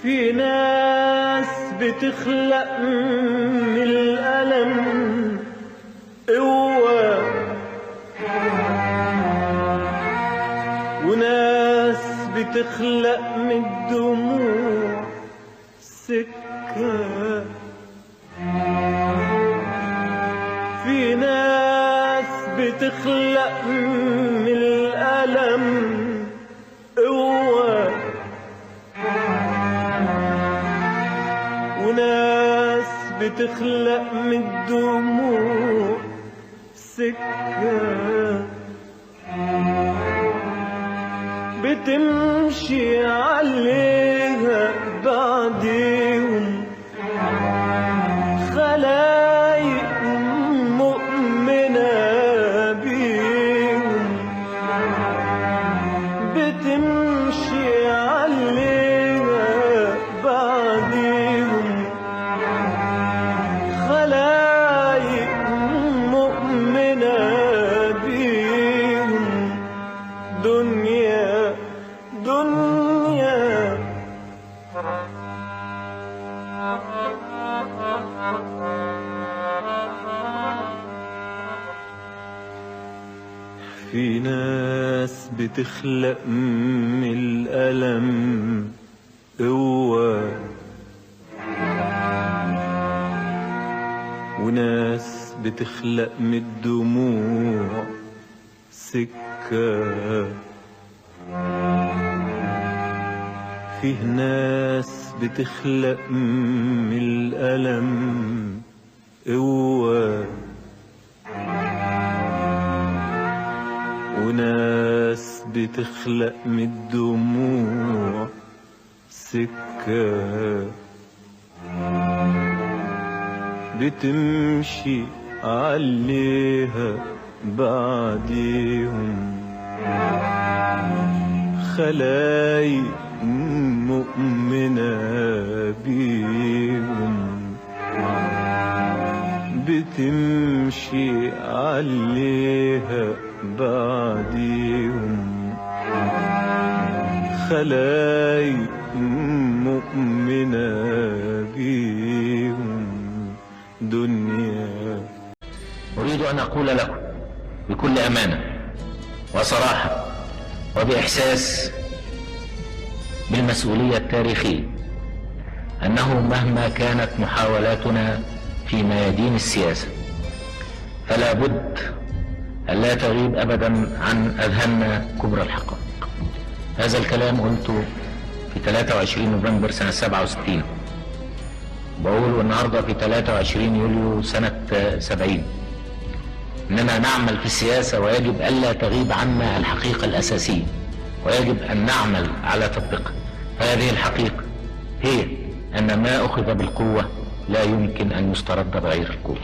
في ناس بتخلق من الألم قوة، وناس بتخلق من الدموع سكة. في ناس بتخلق من الألم قوة، وناس بتخلق من الدموع سكة. بتمشي عليها بعديهم خلايق مؤمنة بيهم. بتمشي عليها بعديهم خلايق مؤمنة بيهم. دنيا دنيا في ناس بتخلق من الألم قوة، وناس بتخلق من الدموع سكة. فيه ناس بتخلق من الألم قوة، وناس بتخلق من الدموع سكة. بتمشي عليها بعديهم خلايق مؤمنة بيهم. بتمشي عليها بعديهم خلايق مؤمنة بيهم. دنيا. أريد أن أقول لكم بكل أمانة وصراحة وبإحساس بالمسؤولية التاريخية أنه مهما كانت محاولاتنا في ميادين السياسة فلا بد ألا تغيب أبدا عن أذهاننا كبرى الحقائق. هذا الكلام قلته في 23 نوفمبر سنة 67، بقوله النهاردة في 23 يوليو سنة 70. إننا نعمل في السياسة ويجب ألا تغيب عنا الحقيقة الأساسية، ويجب أن نعمل على تطبيقها. هذه الحقيقة هي أن ما أخذ بالقوة لا يمكن أن يسترد بغير القوة.